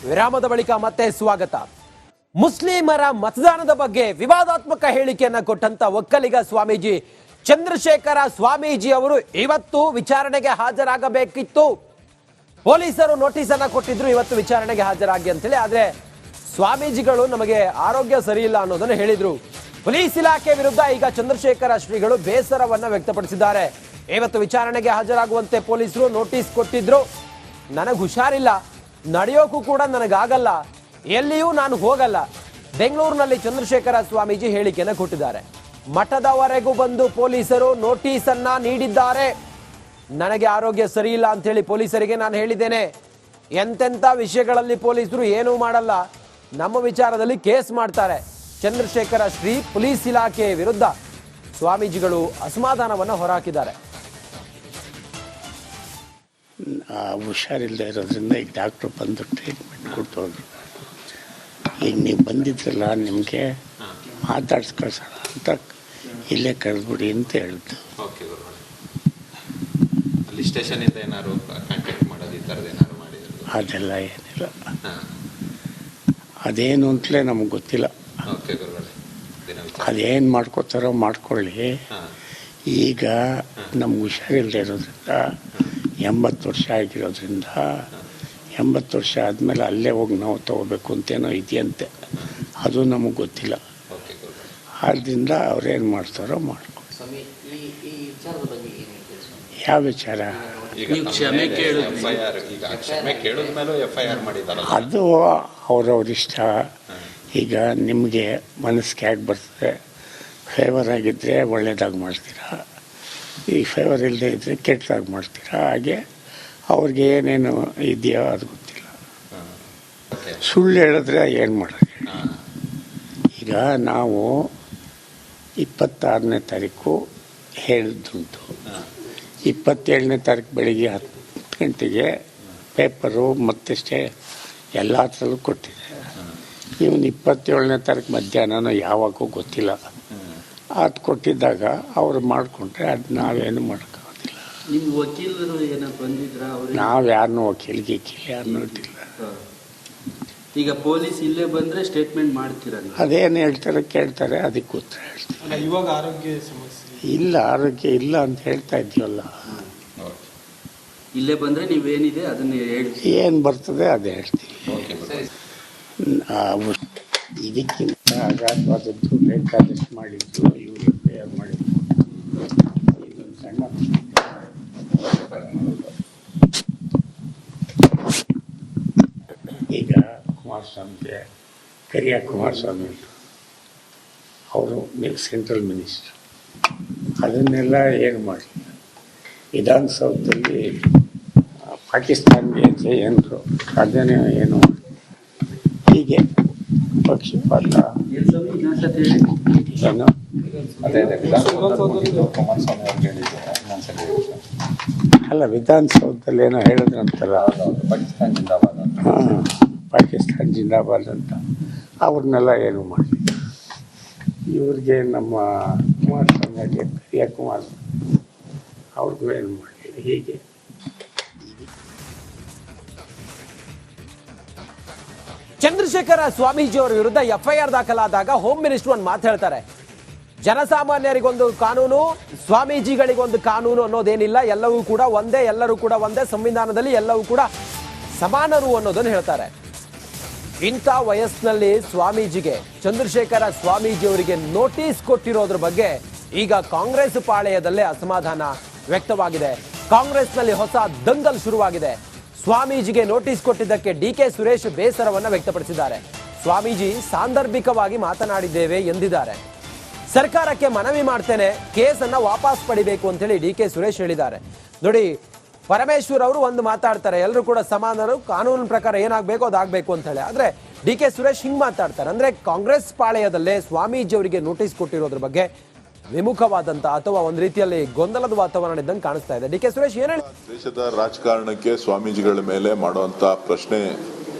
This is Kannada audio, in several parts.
ವಿರಾಮದ ಬಳಿಕ ಮತ್ತೆ ಸ್ವಾಗತ. ಮುಸ್ಲಿಮರ ಮತದಾನದ ಬಗ್ಗೆ ವಿವಾದಾತ್ಮಕ ಹೇಳಿಕೆಯನ್ನ ಕೊಟ್ಟಂತ ಒಕ್ಕಲಿಗ ಸ್ವಾಮೀಜಿ ಚಂದ್ರಶೇಖರ ಸ್ವಾಮೀಜಿ ಅವರು ಇವತ್ತು ವಿಚಾರಣೆಗೆ ಹಾಜರಾಗಬೇಕಿತ್ತು. ಪೊಲೀಸರು ನೋಟಿಸ್ ಅನ್ನ ಕೊಟ್ಟಿದ್ರು ಇವತ್ತು ವಿಚಾರಣೆಗೆ ಹಾಜರಾಗಿ ಅಂತೇಳಿ. ಆದ್ರೆ ಸ್ವಾಮೀಜಿಗಳು ನಮಗೆ ಆರೋಗ್ಯ ಸರಿ ಇಲ್ಲ ಅನ್ನೋದನ್ನು ಹೇಳಿದ್ರು. ಪೊಲೀಸ್ ಇಲಾಖೆ ವಿರುದ್ಧ ಈಗ ಚಂದ್ರಶೇಖರ ಶ್ರೀಗಳು ಬೇಸರವನ್ನ ವ್ಯಕ್ತಪಡಿಸಿದ್ದಾರೆ. ಇವತ್ತು ವಿಚಾರಣೆಗೆ ಹಾಜರಾಗುವಂತೆ ಪೊಲೀಸರು ನೋಟಿಸ್ ಕೊಟ್ಟಿದ್ರು. ನನಗೆ ಹುಷಾರಿಲ್ಲ, ನಡೆಯೋಕ್ಕೂ ಕೂಡ ನನಗಾಗಲ್ಲ, ಎಲ್ಲಿಯೂ ನಾನು ಹೋಗಲ್ಲ. ಬೆಂಗಳೂರಿನಲ್ಲಿ ಚಂದ್ರಶೇಖರ ಸ್ವಾಮೀಜಿ ಹೇಳಿಕೆಯನ್ನು ಕೊಟ್ಟಿದ್ದಾರೆ. ಮಠದವರೆಗೂ ಬಂದು ಪೊಲೀಸರು ನೋಟಿಸ್ ಅನ್ನ ನೀಡಿದ್ದಾರೆ. ನನಗೆ ಆರೋಗ್ಯ ಸರಿ ಇಲ್ಲ ಅಂತ ಹೇಳಿ ಪೊಲೀಸರಿಗೆ ನಾನು ಹೇಳಿದ್ದೇನೆ. ಎಂತೆಂಥ ವಿಷಯಗಳಲ್ಲಿ ಪೊಲೀಸರು ಏನೂ ಮಾಡಲ್ಲ, ನಮ್ಮ ವಿಚಾರದಲ್ಲಿ ಕೇಸ್ ಮಾಡ್ತಾರೆ. ಚಂದ್ರಶೇಖರ ಶ್ರೀ ಪೊಲೀಸ್ ಇಲಾಖೆ ವಿರುದ್ಧ ಸ್ವಾಮೀಜಿಗಳು ಅಸಮಾಧಾನವನ್ನು ಹೊರಹಾಕಿದ್ದಾರೆ. ಹುಷಾರಿಲ್ಲದೆ ಇರೋದ್ರಿಂದ ಈಗ ಡಾಕ್ಟ್ರು ಬಂದು ಟ್ರೀಟ್ಮೆಂಟ್ ಕೊಟ್ಟು ಹೋಗಿ ಈಗ ನೀವು ಬಂದಿದ್ರಲ್ಲ, ನಿಮಗೆ ಮಾತಾಡ್ಸಿ ಕಳ್ಸೋಣ ಅಂತ ಇಲ್ಲೇ ಕರೆದ್ಬಿಡಿ ಅಂತ ಹೇಳಿದ್ದು. ಅದೆಲ್ಲ ಏನಿಲ್ಲ, ಅದೇನು ಅಂತಲೇ ನಮಗೆ ಗೊತ್ತಿಲ್ಲ. ಅದೇನು ಮಾಡ್ಕೋತಾರೋ ಮಾಡ್ಕೊಳ್ಳಿ. ಈಗ ನಮ್ಗೆ ಹುಷಾರಿಲ್ಲದೆ ಇರೋದ್ರಿಂದ 80 ವರ್ಷ ಆಗಿರೋದ್ರಿಂದ 80 ವರ್ಷ ಆದಮೇಲೆ ಅಲ್ಲೇ ಹೋಗಿ ನಾವು ತಗೋಬೇಕು ಅಂತೇನೋ ಇದೆಯಂತೆ, ಅದು ನಮಗೆ ಗೊತ್ತಿಲ್ಲ. ಆದ್ದರಿಂದ ಅವ್ರೇನು ಮಾಡ್ತಾರೋ ಮಾಡ್ಕೊ. ಯಾವ ವಿಚಾರ? ಅದು ಅವ್ರವ್ರ ಇಷ್ಟ. ಈಗ ನಿಮಗೆ ಮನಸ್ಸಿಗೆ ಹೇಗೆ ಬರ್ತದೆ, ಫೇವರ್ ಆಗಿದ್ದರೆ ಒಳ್ಳೇದಾಗಿ ಮಾಡ್ತೀರಾ, ಈ ಫೇವರ್ ಇಲ್ಲದೆ ಇದ್ದರೆ ಕೆಟ್ಟದಾಗಿ ಮಾಡ್ತೀರಾ. ಹಾಗೆ ಅವ್ರಿಗೆ ಏನೇನು ಇದೆಯೋ ಅದು ಗೊತ್ತಿಲ್ಲ. ಸುಳ್ಳು ಹೇಳಿದ್ರೆ ಏನು ಮಾಡೋದು? ಈಗ ನಾವು 26ನೇ ತಾರೀಕು ಹೇಳಿದ್ದುಂಟು. 27ನೇ ತಾರೀಕು ಬೆಳಿಗ್ಗೆ 10 ಗಂಟೆಗೆ ಪೇಪರು ಮತ್ತಷ್ಟೇ ಎಲ್ಲ ಥರಲ್ಲೂ ಕೊಟ್ಟಿದೆ. ಇವನು 27ನೇ ತಾರೀಕು ಮಧ್ಯಾಹ್ನ ಯಾವಾಗೂ ಗೊತ್ತಿಲ್ಲ. ಅದು ಕೊಟ್ಟಿದ್ದಾಗ ಅವ್ರು ಮಾಡಿಕೊಂಡ್ರೆ ಅದು ನಾವೇನು ಮಾಡೋಕ್ಕಾಗೋದಿಲ್ಲ. ನಾವು ಯಾರನ್ನೂ ವಕೀಲಿಗೆ ಯಾರನ್ನೂ ಇಟ್ಟಿಲ್ಲ. ಈಗ ಪೊಲೀಸ್ ಇಲ್ಲೇ ಬಂದರೆ ಸ್ಟೇಟ್ಮೆಂಟ್ ಮಾಡ್ತೀರಲ್ಲ, ಅದೇನು ಹೇಳ್ತಾರೆ ಕೇಳ್ತಾರೆ, ಅದಕ್ಕೆ ಉತ್ತರ ಹೇಳ್ತಾರೆ. ಇವಾಗ ಆರೋಗ್ಯ ಸಮಸ್ಯೆ ಇಲ್ಲ, ಆರೋಗ್ಯ ಇಲ್ಲ ಅಂತ ಹೇಳ್ತಾ ಇದ್ದೀವಲ್ಲ. ಇಲ್ಲೇ ಬಂದರೆ ನೀವೇನಿದೆ ಅದನ್ನು ಹೇಳಿ, ಏನು ಬರ್ತದೆ ಅದೇ ಹೇಳ್ತೀವಿ. ಇದಕ್ಕಿಂತ ಅಗಾಧವಾದದ್ದು ಬೇಕಾದಷ್ಟು ಮಾಡಿದ್ದು, ಇವರು ತಯಾರು ಮಾಡಿದ್ದು. ಇದೊಂದು ಸಣ್ಣ ಈಗ ಕುಮಾರಸ್ವಾಮಿಗೆ ಕರಿಯ ಕುಮಾರಸ್ವಾಮಿ ಅವರು ಸೆಂಟ್ರಲ್ ಮಿನಿಸ್ಟರ್, ಅದನ್ನೆಲ್ಲ ಏನು ಮಾಡಿ ವಿಧಾನಸೌಧದಲ್ಲಿ ಪಾಕಿಸ್ತಾನ್ಗೆ ಏನರು ಅದನ್ನೇ ಏನು ಹೀಗೆ ಪಕ್ಷಪಾತ ಏನು ಅಲ್ಲ, ವಿಧಾನಸೌಧದಲ್ಲಿ ಏನೋ ಹೇಳಿದ್ರಂತಲ್ಲ, ಹಾಂ ಪಾಕಿಸ್ತಾನ ಜಿಂದಾಬಾದ್ ಅಂತ. ಅವ್ರನ್ನೆಲ್ಲ ಏನು ಮಾಡಲಿ. ಇವ್ರಿಗೆ ನಮ್ಮ ಕುಮಾರಸ್ವಾಮಿಗೆ ಪ್ರಿಯ ಕುಮಾರಸ್ವಾಮಿ ಅವ್ರಿಗೂ ಏನು ಮಾಡಲಿ. ಹೀಗೆ ಚಂದ್ರಶೇಖರ ಸ್ವಾಮೀಜಿ ಅವರ ವಿರುದ್ಧ FIR ದಾಖಲಾದಾಗ ಹೋಮ್ ಮಿನಿಸ್ಟರ್ ಒಂದು ಮಾತು ಹೇಳ್ತಾರೆ. ಜನಸಾಮಾನ್ಯರಿಗೊಂದು ಕಾನೂನು, ಸ್ವಾಮೀಜಿಗಳಿಗೊಂದು ಕಾನೂನು ಅನ್ನೋದೇನಿಲ್ಲ, ಎಲ್ಲವೂ ಕೂಡ ಒಂದೇ, ಎಲ್ಲರೂ ಕೂಡ ಒಂದೇ, ಸಂವಿಧಾನದಲ್ಲಿ ಎಲ್ಲವೂ ಕೂಡ ಸಮಾನರು ಅನ್ನೋದನ್ನು ಹೇಳ್ತಾರೆ. ಇಂಥ ವಯಸ್ಸಿನಲ್ಲಿ ಸ್ವಾಮೀಜಿಗೆ, ಚಂದ್ರಶೇಖರ ಸ್ವಾಮೀಜಿ ಅವರಿಗೆ ನೋಟಿಸ್ ಕೊಟ್ಟಿರೋದ್ರ ಬಗ್ಗೆ ಈಗ ಕಾಂಗ್ರೆಸ್ ಪಾಳೆಯದಲ್ಲೇ ಅಸಮಾಧಾನ ವ್ಯಕ್ತವಾಗಿದೆ. ಕಾಂಗ್ರೆಸ್ನಲ್ಲಿ ಹೊಸ ದಂಗಲ್ ಶುರುವಾಗಿದೆ. ಸ್ವಾಮೀಜಿಗೆ ನೋಟಿಸ್ ಕೊಟ್ಟಿದ್ದಕ್ಕೆ DK ಸುರೇಶ್ ಬೇಸರವನ್ನ ವ್ಯಕ್ತಪಡಿಸಿದ್ದಾರೆ. ಸ್ವಾಮೀಜಿ ಸಾಂದರ್ಭಿಕವಾಗಿ ಮಾತನಾಡಿದ್ದೇವೆ ಎಂದಿದ್ದಾರೆ. ಸರ್ಕಾರಕ್ಕೆ ಮನವಿ ಮಾಡ್ತೇನೆ, ಕೇಸನ್ನ ವಾಪಸ್ ಪಡಿಬೇಕು ಅಂತೇಳಿ DK ಸುರೇಶ್ ಹೇಳಿದ್ದಾರೆ. ನೋಡಿ, ಪರಮೇಶ್ವರ್ ಅವರು ಒಂದು ಮಾತಾಡ್ತಾರೆ, ಎಲ್ಲರೂ ಕೂಡ ಸಮಾನರು, ಕಾನೂನಿನ ಪ್ರಕಾರ ಏನಾಗಬೇಕು ಅದಾಗಬೇಕು ಅಂತ ಹೇಳಿ. ಆದ್ರೆ DK ಸುರೇಶ್ ಹಿಂಗ್ ಮಾತಾಡ್ತಾರೆ. ಅಂದ್ರೆ ಕಾಂಗ್ರೆಸ್ ಪಾಳೆಯದಲ್ಲೇ ಸ್ವಾಮೀಜಿ ಅವರಿಗೆ ನೋಟಿಸ್ ಕೊಟ್ಟಿರೋದ್ರ ಬಗ್ಗೆ ವಿಮುಖವಾದಂತ ಅಥವಾ ಒಂದು ರೀತಿಯಲ್ಲಿ ಗೊಂದಲದ ವಾತಾವರಣ ಇದ್ದಂಗೆ ಕಾಣಿಸ್ತಾ ಇದೆ. DK ಸುರೇಶ್ ಏನ್ ಹೇಳಿ? ದೇಶದ ರಾಜಕಾರಣಕ್ಕೆ ಸ್ವಾಮೀಜಿಗಳ ಮೇಲೆ ಮಾಡುವಂತ ಪ್ರಶ್ನೆ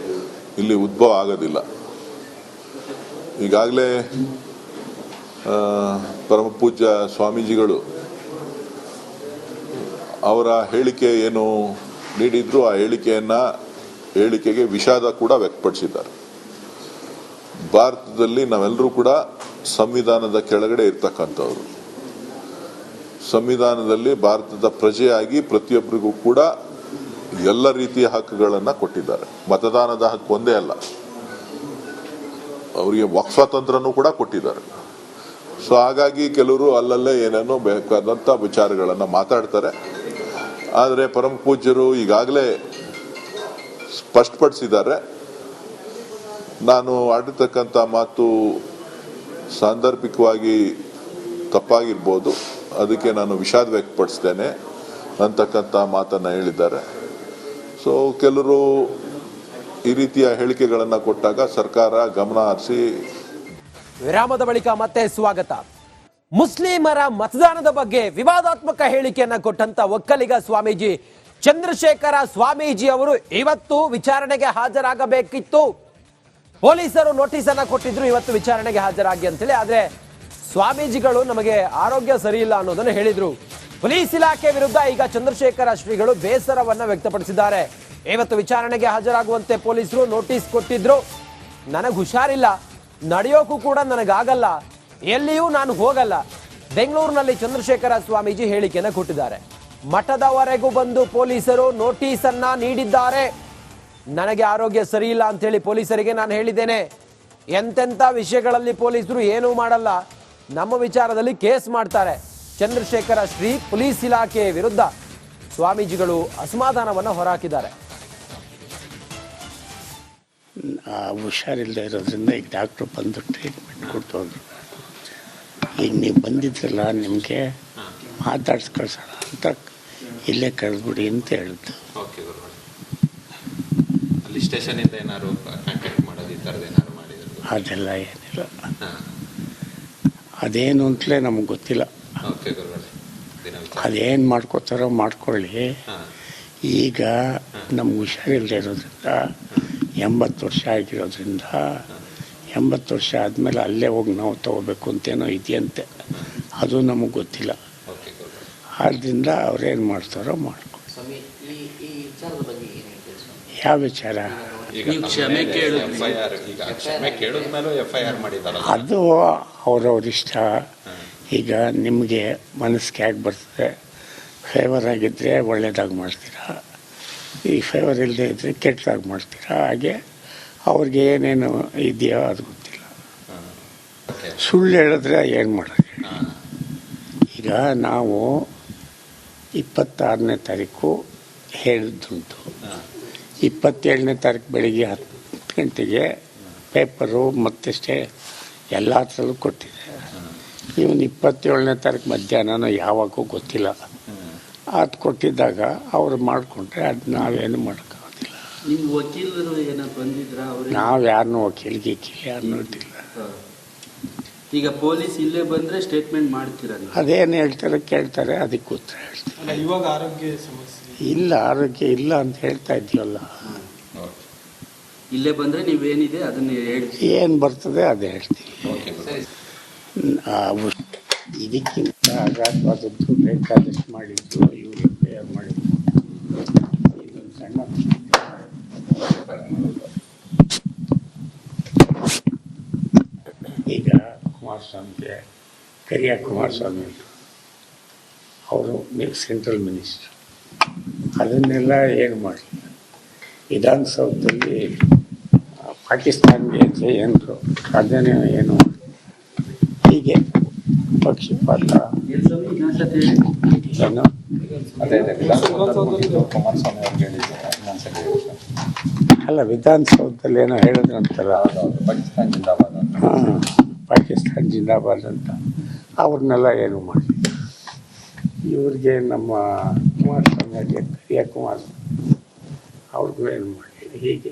ಇಲ್ಲಿ ಉದ್ಭವ ಆಗೋದಿಲ್ಲ. ಈಗಾಗಲೇ ಪರಮ ಪೂಜ್ಯ ಸ್ವಾಮೀಜಿಗಳು ಅವರ ಹೇಳಿಕೆ ಏನು ನೀಡಿದ್ರು, ಆ ಹೇಳಿಕೆಯನ್ನ ಹೇಳಿಕೆಗೆ ವಿಷಾದ ಕೂಡ ವ್ಯಕ್ತಪಡಿಸಿದ್ದಾರೆ. ಭಾರತದಲ್ಲಿ ನಾವೆಲ್ಲರೂ ಕೂಡ ಸಂವಿಧಾನದ ಕೆಳಗಡೆ ಇರ್ತಕ್ಕಂಥವ್ರು. ಸಂವಿಧಾನದಲ್ಲಿ ಭಾರತದ ಪ್ರಜೆಯಾಗಿ ಪ್ರತಿಯೊಬ್ಬರಿಗೂ ಕೂಡ ಎಲ್ಲ ರೀತಿಯ ಹಕ್ಕುಗಳನ್ನು ಕೊಟ್ಟಿದ್ದಾರೆ. ಮತದಾನದ ಹಕ್ಕು ಒಂದೇ ಅಲ್ಲ, ಅವರಿಗೆ ವಕ್ಫ್ ಸ್ವಾತಂತ್ರ್ಯನೂ ಕೂಡ ಕೊಟ್ಟಿದ್ದಾರೆ. ಸೊ ಹಾಗಾಗಿ ಕೆಲವರು ಅಲ್ಲಲ್ಲೇ ಏನೇನೋ ಬೇಕಾದಂಥ ವಿಚಾರಗಳನ್ನು ಮಾತಾಡ್ತಾರೆ. ಆದರೆ ಪರಮ ಪೂಜ್ಯರು ಈಗಾಗಲೇ ಸ್ಪಷ್ಟಪಡಿಸಿದ್ದಾರೆ, ನಾನು ಆಡಿರ್ತಕ್ಕಂಥ ಮಾತು ಸಾಂದರ್ಭಿಕವಾಗಿ ತಪ್ಪಾಗಿರ್ಬೋದು, ಅದಕ್ಕೆ ನಾನು ವಿಷಾದ ವ್ಯಕ್ತಪಡಿಸ್ತೇನೆ ಅಂತಕ್ಕಂಥ ಮಾತನ್ನು ಹೇಳಿದ್ದಾರೆ. ಸೊ ಕೆಲವರು ಈ ರೀತಿಯ ಹೇಳಿಕೆಗಳನ್ನು ಕೊಟ್ಟಾಗ ಸರ್ಕಾರ ಗಮನ ಹರಿಸಿ. ವಿರಾಮದ ಬಳಿಕ ಮತ್ತೆ ಸ್ವಾಗತ. ಮುಸ್ಲಿಮರ ಮತದಾನದ ಬಗ್ಗೆ ವಿವಾದಾತ್ಮಕ ಹೇಳಿಕೆಯನ್ನ ಕೊಟ್ಟಂತ ಒಕ್ಕಲಿಗ ಸ್ವಾಮೀಜಿ ಚಂದ್ರಶೇಖರ ಸ್ವಾಮೀಜಿ ಅವರು ಇವತ್ತು ವಿಚಾರಣೆಗೆ ಹಾಜರಾಗಬೇಕಿತ್ತು. ಪೊಲೀಸರು ನೋಟಿಸ್ ಅನ್ನ ಕೊಟ್ಟಿದ್ರು, ಇವತ್ತು ವಿಚಾರಣೆಗೆ ಹಾಜರಾಗಿ ಅಂತೇಳಿ. ಆದ್ರೆ ಸ್ವಾಮೀಜಿಗಳು ನಮಗೆ ಆರೋಗ್ಯ ಸರಿ ಇಲ್ಲ ಅನ್ನೋದನ್ನು ಹೇಳಿದ್ರು. ಪೊಲೀಸ್ ಇಲಾಖೆ ವಿರುದ್ಧ ಈಗ ಚಂದ್ರಶೇಖರ ಶ್ರೀಗಳು ಬೇಸರವನ್ನ ವ್ಯಕ್ತಪಡಿಸಿದ್ದಾರೆ. ಇವತ್ತು ವಿಚಾರಣೆಗೆ ಹಾಜರಾಗುವಂತೆ ಪೊಲೀಸರು ನೋಟಿಸ್ ಕೊಟ್ಟಿದ್ರು. ನನಗೆ ಹುಷಾರಿಲ್ಲ, ನಡೆಯೋಕ್ಕೂ ಕೂಡ ನನಗಾಗಲ್ಲ, ಎಲ್ಲಿಯೂ ನಾನು ಹೋಗಲ್ಲ. ಬೆಂಗಳೂರಿನಲ್ಲಿ ಚಂದ್ರಶೇಖರ ಸ್ವಾಮೀಜಿ ಹೇಳಿಕೆಯನ್ನು ಕೊಟ್ಟಿದ್ದಾರೆ. ಮಠದವರೆಗೂ ಬಂದು ಪೊಲೀಸರು ನೋಟಿಸ್ ಅನ್ನ ನೀಡಿದ್ದಾರೆ. ನನಗೆ ಆರೋಗ್ಯ ಸರಿ ಇಲ್ಲ ಅಂತ ಹೇಳಿ ಪೊಲೀಸರಿಗೆ ನಾನು ಹೇಳಿದ್ದೇನೆ. ಎಂತೆಂಥ ವಿಷಯಗಳಲ್ಲಿ ಪೊಲೀಸರು ಏನೂ ಮಾಡಲ್ಲ, ನಮ್ಮ ವಿಚಾರದಲ್ಲಿ ಕೇಸ್ ಮಾಡ್ತಾರೆ. ಚಂದ್ರಶೇಖರ ಶ್ರೀ ಪೊಲೀಸ್ ಇಲಾಖೆ ವಿರುದ್ಧ ಸ್ವಾಮೀಜಿಗಳು ಅಸಮಾಧಾನವನ್ನು ಹೊರಹಾಕಿದ್ದಾರೆ. ಹುಷಾರಿಲ್ಲದೆ ಇರೋದ್ರಿಂದ ಈಗ ಡಾಕ್ಟ್ರು ಬಂದು ಟ್ರೀಟ್ಮೆಂಟ್ ಕೊಟ್ಟು ಹೋದ್ರು. ಈಗ ನೀವು ಬಂದಿದ್ರಲ್ಲ, ನಿಮಗೆ ಮಾತಾಡ್ಸಿ ಕಳ್ಸೋಣ ಅಂತ ಇಲ್ಲೇ ಕರೆದ್ಬಿಡಿ ಅಂತ ಹೇಳಿದ್ದು. ಓಕೆ ಗುರುಗಳು, ಅಲ್ಲಿ ಸ್ಟೇಷನಿಂದ ಏನಾದ್ರು ಕಾಂಟ್ಯಾಕ್ಟ್ ಮಾಡೋದು ಈ ಥರದ್ದು ಏನಾದ್ರು ಮಾಡಿದ್ರು? ಅದೆಲ್ಲ ಏನಿಲ್ಲ, ಅದೇನು ಅಂತಲೇ ನಮಗೆ ಗೊತ್ತಿಲ್ಲ. ಓಕೆ ಗುರುಗಳೇ, ಅದೇನು ಮಾಡ್ಕೋತಾರೋ ಮಾಡ್ಕೊಳ್ಳಿ. ಈಗ ನಮ್ಗೆ ಹುಷಾರಿಲ್ಲದೆ ಇರೋದ್ರಿಂದ 80 ವರ್ಷ ಆಗಿರೋದ್ರಿಂದ 80 ವರ್ಷ ಆದಮೇಲೆ ಅಲ್ಲೇ ಹೋಗಿ ನಾವು ತಗೋಬೇಕು ಅಂತೇನೋ ಇದೆಯಂತೆ, ಅದು ನಮಗೆ ಗೊತ್ತಿಲ್ಲ. ಆದ್ದರಿಂದ ಅವ್ರೇನು ಮಾಡ್ತಾರೋ ಮಾಡ್ಕೊ. ಯಾವ ವಿಚಾರ? ಅದು ಅವ್ರವ್ರ ಇಷ್ಟ. ಈಗ ನಿಮಗೆ ಮನಸ್ಸಿಗೆ ಹೇಗೆ ಬರ್ತದೆ, ಫೇವರ್ ಆಗಿದ್ದರೆ ಒಳ್ಳೇದಾಗಿ ಮಾಡ್ತೀರಾ, ಈ ಫೇವರ್ ಇಲ್ಲದೆ ಇದ್ದರೆ ಕೆಟ್ಟದಾಗಿ ಮಾಡ್ತೀರಾ. ಹಾಗೆ ಅವ್ರಿಗೆ ಏನೇನು ಇದೆಯೋ ಅದು ಗೊತ್ತಿಲ್ಲ. ಸುಳ್ಳು ಹೇಳಿದ್ರೆ ಏನು ಮಾಡೋದು? ಈಗ ನಾವು 26ನೇ ತಾರೀಕು ಹೇಳಿದ್ದುಂಟು. 27ನೇ ತಾರೀಕು ಬೆಳಿಗ್ಗೆ 10 ಗಂಟೆಗೆ ಪೇಪರು ಮತ್ತೆ ಎಲ್ಲ ಥರಲ್ಲೂ ಕೊಟ್ಟಿದೆ. ಇವನು 27ನೇ ತಾರೀಕು ಮಧ್ಯಾಹ್ನ ಯಾವಾಗೂ ಗೊತ್ತಿಲ್ಲ. ಅದು ಕೊಟ್ಟಿದ್ದಾಗ ಅವ್ರು ಮಾಡಿಕೊಂಡ್ರೆ ಅದು ನಾವೇನು ಮಾಡೋಕ್ಕಾಗೋದಿಲ್ಲ. ನಾವು ಯಾರನ್ನೂ ವಕೀಲಿಗೆ ಯಾರನ್ನೂ ಇಟ್ಟಿಲ್ಲ. ಈಗ ಪೊಲೀಸ್ ಇಲ್ಲೇ ಬಂದ್ರೆ ಸ್ಟೇಟ್ಮೆಂಟ್ ಮಾಡ್ತೀರ? ಅದೇನು ಹೇಳ್ತಾರೆ ಕೇಳ್ತಾರೆ, ಅದಕ್ಕೆ ಉತ್ತರ ಹೇಳ್ತಾರೆ. ಇವಾಗ ಆರೋಗ್ಯ ಸಮಸ್ಯೆ ಇಲ್ಲ, ಆರೋಗ್ಯ ಇಲ್ಲ ಅಂತ ಹೇಳ್ತಾ ಇದೆಯಲ್ಲ. ಇಲ್ಲೇ ಬಂದ್ರೆ ನೀವೇನಿದೆ ಅದನ್ನ ಹೇಳ್ತೀವಿ, ಏನು ಬರ್ತದೆ ಅದೇ ಹೇಳ್ತೀವಿ. ಇದಕ್ಕಿಂತ ಅಗಾಧವಾದದ್ದು ಬೇಕಾದಷ್ಟು ಮಾಡಿದ್ದು, ಇವರು ತಯಾರು ಮಾಡಿದ್ದು. ಇದೊಂದು ಸಣ್ಣ ಈಗ ಕುಮಾರಸ್ವಾಮಿಗೆ ಕರಿಯ ಕುಮಾರಸ್ವಾಮಿ ಅವರು ಸೆಂಟ್ರಲ್ ಮಿನಿಸ್ಟರ್, ಅದನ್ನೆಲ್ಲ ಏನು ಮಾಡಲಿ. ವಿಧಾನಸೌಧದಲ್ಲಿ ಪಾಕಿಸ್ತಾನ್ಗೆ ಏನರು ಅದನ್ನೇ ಏನು ಹೀಗೆ ಪಕ್ಷಪಾತ ಏನು ಅಲ್ಲ, ವಿಧಾನಸೌಧದಲ್ಲಿ ಏನೋ ಹೇಳಿದ್ರಂತಲ್ಲ, ಹಾಂ ಪಾಕಿಸ್ತಾನ್ ಜಿಂದಾಬಾದ್ ಅಂತ, ಅವ್ರನ್ನೆಲ್ಲ ಏನು ಮಾಡಲಿ. ಇವ್ರಿಗೆ ನಮ್ಮ ಕುಮಾರಸ್ವಾಮಿಗೆ ಕರಿಯ ಕುಮಾರಸ್ವಾಮಿ ಅವ್ರಿಗೂ ಏನು ಮಾಡಲಿ. ಹೀಗೆ